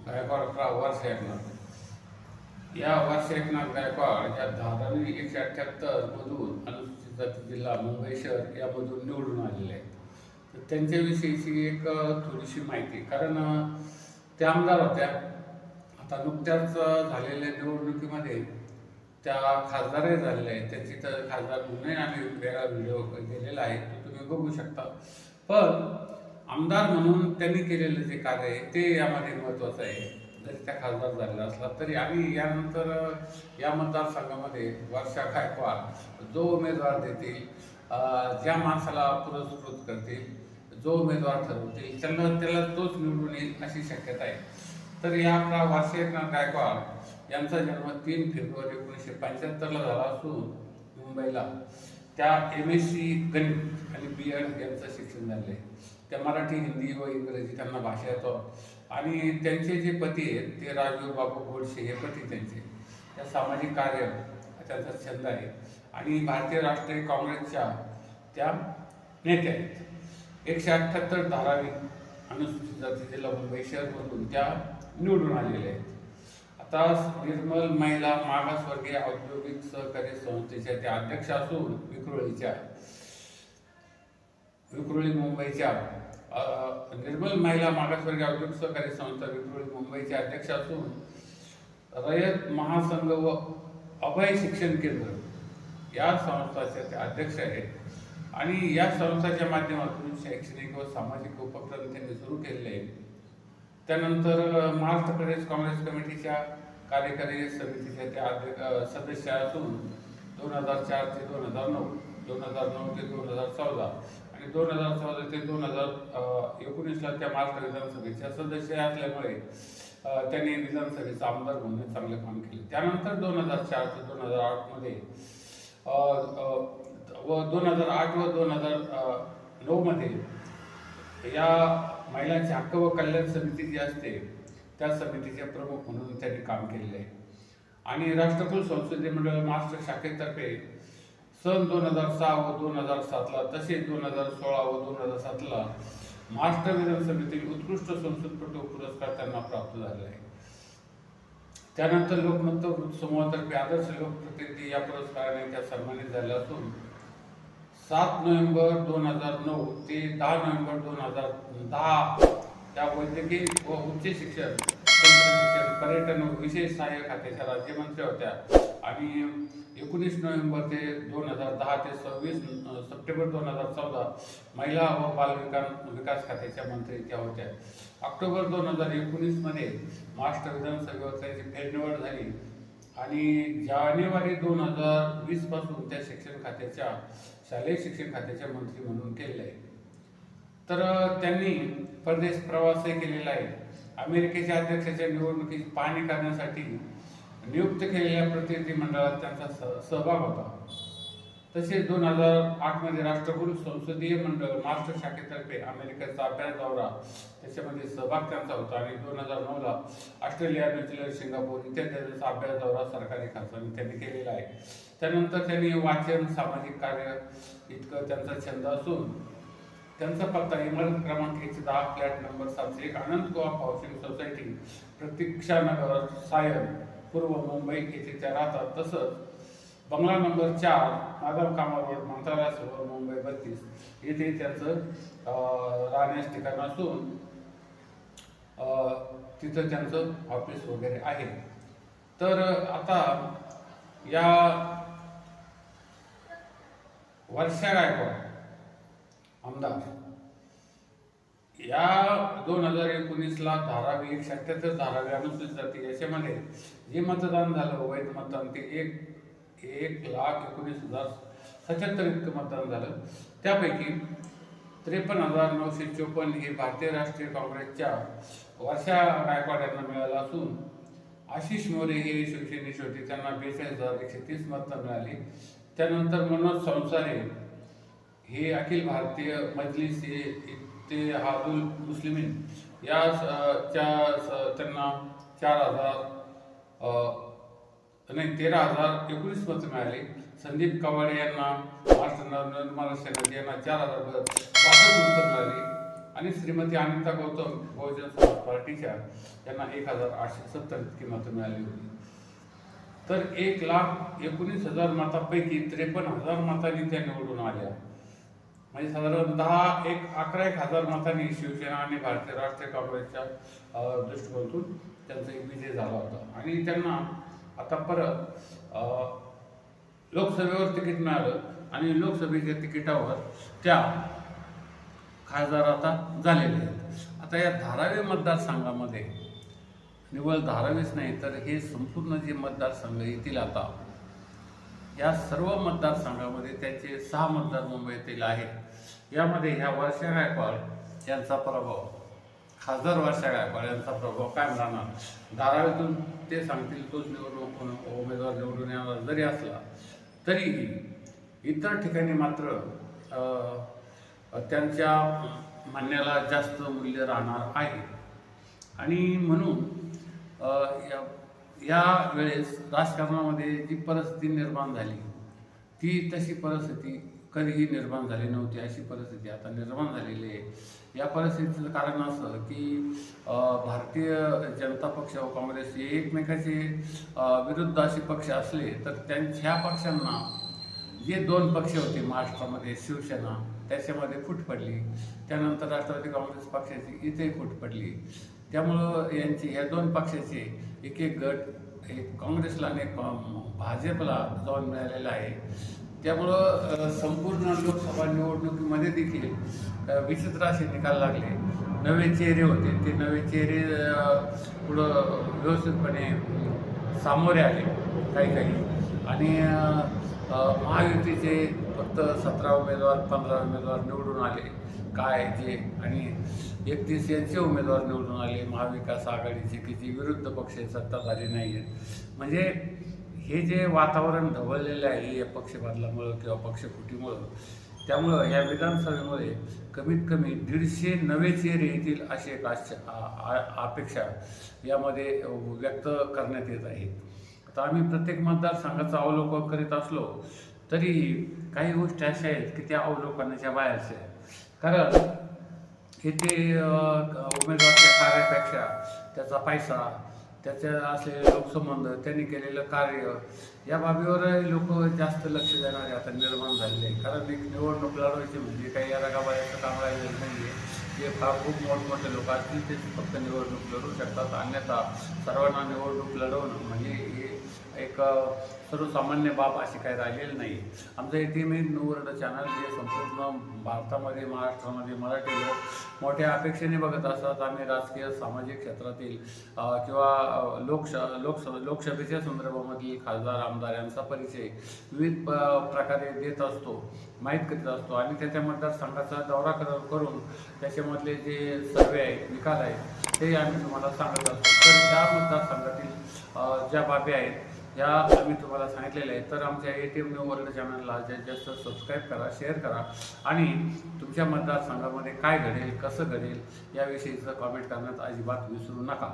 गायकवाड वर्ष एकनाथ या वर्ष एकनाथ गायकवाड या धारावी 178 मधून अनुसूचित जाती जिल्हा मुंबई शहर यामधून निवडून आलेले आहेत. तर त्यांच्याविषयीची एक थोडीशी माहिती, कारण त्या आमदार होत्या. आता नुकत्याच झालेल्या निवडणुकीमध्ये त्या खासदारही झालेल्या आहेत. त्यांची तर खासदार म्हणूनही आम्ही वेगळा व्हिडिओ केलेला आहे, तो तुम्ही बघू शकता. पण आमदार म्हणून त्यांनी केलेलं जे कार्य आहे ते यामध्ये महत्त्वाचं आहे. जरी त्या खासदार झालेला असला तरी. आणि यानंतर या मतदारसंघामध्ये वर्षा गायकवाड जो उमेदवार देतील, ज्या माणसाला पुरस्कृत करतील, जो उमेदवार ठरवतील त्याला तोच निवडून येईल अशी शक्यता आहे. तर या वर्षा एकनाथ गायकवाड यांचा जन्म 3 फेब्रुवारी 1975 झाला असून मुंबईला त्या MSc गणित आणि BEd यांचं शिक्षण झाले. त्या मराठी, हिंदी व इंग्रजी त्यांना भाषा येतो. आणि त्यांचे जे पती आहेत ते राजू बाबू गोडसे हे पती त्यांचे. त्या सामाजिक कार्य त्यांचा छंद आहे आणि भारतीय राष्ट्रीय काँग्रेसच्या त्या नेत्या आहेत. 178 धारावी अनुसूचित जाती जिल्हा मुंबई शहरमधून त्या निवडून आलेल्या आहेत. आता निर्मल महिला मागासवर्गीय औद्योगिक सहकारी संस्थेच्या त्या अध्यक्ष असून विक्रोळी मुंबईच्या निर्मल महिला मागासवर्गीय औद्योगिक सहकारी संस्था विक्रोळी मुंबईचे अध्यक्ष असून रयत महासंघ व अभय शिक्षण केंद्र या संस्थाचे ते अध्यक्ष आहेत. आणि या संस्थाच्या माध्यमातून शैक्षणिक व सामाजिक उपक्रम त्यांनी सुरू केलेले आहेत. त्यानंतर महाराष्ट्र प्रदेश काँग्रेस कमिटीच्या कार्यकारी समितीचे ते सदस्य असून 2004 ते 2009, 2009 ते 2014 आणि 2014 ते 2019ला त्या महाराष्ट्र विधानसभेच्या सदस्य असल्यामुळे त्यांनी विधानसभेचा आमदार म्हणून चांगले काम केले. त्यानंतर 2004 ते 2008 मध्ये व 2008 व 2009 मध्ये या महिलांचे हक्क व कल्याण समिती जी असते त्या समितीचे प्रमुख म्हणून त्यांनी काम केलेले आहे. आणि राष्ट्रकुल संसदीय मंडळ महाराष्ट्र शाखेतर्फे सन 2006 व 2007ला तसेच 2016 व 2007ला महाराष्ट्र विधानसभेतील उत्कृष्ट संसदपटू पुरस्कार त्यांना प्राप्त झाले आहे. त्यानंतर लोकमत समूहातर्फे आदर्श लोकप्रतिनिधी या पुरस्काराने त्या सन्मानित झाल्या असून 7 नोव्हेंबर 2009 ते 10 नोव्हेंबर 2010 त्या वैद्यकीय व उच्च शिक्षण, तंत्रशिक्षण, पर्यटन व विशेष सहाय्य खात्याच्या राज्यमंत्री होत्या. आणि 19 नोव्हेंबर ते 2010 ते 26 सप्टेंबर 2014 महिला व बाल विकास खात्याच्या मंत्री त्या होत्या. ऑक्टोबर 2019 मध्ये महाराष्ट्र विधानसभेवर त्यांची फेरनिवड झाली आणि जानेवारी 2020 पासून त्या शिक्षण खात्याच्या शालेय शिक्षण खात्याच्या मंत्री म्हणून केलेले आहे. तर त्यांनी परदेश प्रवासही केलेला आहे. अमेरिकेच्या अध्यक्षाच्या निवडणुकीची पाहणी करण्यासाठी नियुक्त केलेल्या प्रतिनिधी मंडळात त्यांचा सहभाग होता. तसेच 2008 मध्ये राष्ट्रकुल संसदीय मंडळ महाराष्ट्र शाखेतर्फे अमेरिकेचा अभ्यास दौरा त्याच्यामध्ये सहभाग त्यांचा होता. आणि 2009ला ऑस्ट्रेलिया, न्यूझीलंड, सिंगापूर इत्यादीचा अभ्यास दौरा सरकारी खर्चाने त्यांनी केलेला आहे. त्यानंतर त्यांनी वाचन, सामाजिक कार्य इतकं त्यांचा छंद असून त्यांचा पत्ता इमारत क्रमांक 110 फ्लॅट नंबर 701 आनंद गोवा हाऊसिंग सोसायटी, प्रतीक्षानगर, सायन, पूर्व मुंबई येथे त्या राहतात. तसंच बंगला नंबर 4 माधव कामर रोड, मंत्रालयासमोर, मुंबई 32 येथे त्यांचं राहण्यास ठिकाण असून तिथं त्यांचं ऑफिस वगैरे आहे. तर आता या वर्षा गायकवाड आमदार या 2019ला धारावी 178 धारावी अनुसूचित जाती याच्यामध्ये जे मतदान झालं वैध मतदान ते 1,19,077 इतकं मतदान झालं. त्यापैकी 53,954 हे भारतीय राष्ट्रीय काँग्रेसच्या वर्षा गायकवाड यांना मिळालं असून आशिष मोरे हे शिवसेनेचे होते, त्यांना 42,130 मतं मिळाली. त्यानंतर मनोज संसारे हे अखिल भारतीय मजलिस इत्तेहादुल मुस्लिमीन या त्यांना 13,019 मतं मिळाली. संदीप कवाडे यांना महाराष्ट्र नवनिर्माण सेना यांना 4,062 मतं मिळाली. आणि श्रीमती अनिता गौतम बहुजन समाज पार्टीच्या यांना 1870 इतकी मतं मिळाली होती. तर 1,19,000 मतांपैकी 53,000 मतांनी त्या निवडून आल्या. म्हणजे साधारण 11,000 मतांनी शिवसेना आणि भारतीय राष्ट्रीय काँग्रेसच्या दृष्टिकोनातून त्यांचा एक विजय झाला होता. आणि त्यांना आता परत लोकसभेवर तिकीट मिळालं आणि लोकसभेच्या तिकिटावर त्या खासदार आता झालेले आहेत. आता या धारावी मतदारसंघामध्ये निव्वळ धारावीच नाही तर हे संपूर्ण जे मतदारसंघ येतील आता, या सर्व मतदारसंघामध्ये त्यांचे 6 मतदार मुंबईतील आहेत. यामध्ये ह्या वर्षा गायकवाड यांचा प्रभाव, खासदार वर्षा गायकवाड यांचा प्रभाव कायम राहणार. धारावीतून ते सांगतील तोच उमेदवार निवडून येणार जरी असला तरीही इतर ठिकाणी मात्र त्यांच्या म्हणण्याला जास्त मूल्य राहणार आहे. आणि म्हणून या वेळेस राजकारणामध्ये जी परिस्थिती निर्माण झाली ती तशी परिस्थिती कधीही निर्माण झाली नव्हती. अशी परिस्थिती आता निर्माण झालेली आहे. या परिस्थितीचं कारण असं की भारतीय जनता पक्ष व काँग्रेस हे एकमेकाचे विरुद्ध असे पक्ष असले तर त्यांच्या पक्षांना जे 2 पक्ष होते महाराष्ट्रामध्ये, शिवसेना त्याच्यामध्ये फूट पडली, त्यानंतर राष्ट्रवादी काँग्रेस पक्षाची इथे फूट पडली. त्यामुळं यांची ह्या 2 पक्षाचे एक गट एक काँग्रेसला आणि एक भाजपला जाऊन मिळालेला आहे. त्यामुळं संपूर्ण लोकसभा निवडणुकीमध्ये देखील विचित्र असे निकाल लागले. नवे चेहरे होते, ते नवे चेहरे पुढं व्यवस्थितपणे सामोरे आले काही आणि महायुतीचे फक्त 17 उमेदवार 15 उमेदवार निवडून आले काय जे, आणि 31 यांचे उमेदवार निवडून आले महाविकास आघाडीचे की जे विरुद्ध पक्ष सत्ताधारी नाही आहेत. म्हणजे हे जे वातावरण ढवळलेलं आहे या पक्षबदलामुळं किंवा पक्षफुटीमुळं, त्यामुळं या विधानसभेमध्ये कमीत कमी 150 नवे चेहरे येतील अशी एक अपेक्षा यामध्ये व्यक्त करण्यात येत आहे. आता आम्ही प्रत्येक मतदारसंघाचं अवलोकन करीत असलो तरी काही गोष्टी अशा आहेत की त्या अवलोकनाच्या बाहेरच्या आहेत. कारण येथे उमेदवाराच्या कार्यापेक्षा त्याचा पैसा, त्याचे असलेले लोकसंबंध, त्यांनी केलेलं कार्य या बाबीवर लोक जास्त लक्ष देणारे आता निर्माण झालेले आहे. कारण एक निवडणूक लढवायची म्हणजे काही या रगाबायाचं काम राहिलेलं नाही आहे. जे फार खूप मोठमोठे लोक असतील तेच फक्त निवडणूक लढवू शकतात. अन्यथा सर्वांना निवडणूक लढवणं म्हणजे हे एक सर्वसामान्य बाब अशी काही राहिलेली नाही. आमचं ATM न्यू वर्ल्ड चॅनल जे संपूर्ण भारतामध्ये महाराष्ट्रामध्ये मराठी लोक मोठ्या अपेक्षेने बघत असतात. आम्ही राजकीय सामाजिक क्षेत्रातील किंवा लोकसभेच्या संदर्भामधील खासदार आमदार यांचा परिचय विविध प्रकारे देत असतो, माहीत करीत असतो आणि त्याच्या मतदारसंघाचा दौरा करून त्याच्यामधले जे सर्वे आहेत, निकाल आहेत ते आम्ही तुम्हाला सांगत असतो. तर त्या मतदारसंघातील ज्या बाबी आहेत ह्या आम्ही तुम्हाला सांगितलेल्या आहेत. तर आमच्या ATM न्यू वर्ल्ड चॅनलला जास्त सबस्क्राईब करा, शेअर करा आणि तुमच्या मतदारसंघामध्ये काय घडेल, कसं घडेल याविषयीचं कॉमेंट करण्यात अजिबात विसरू नका.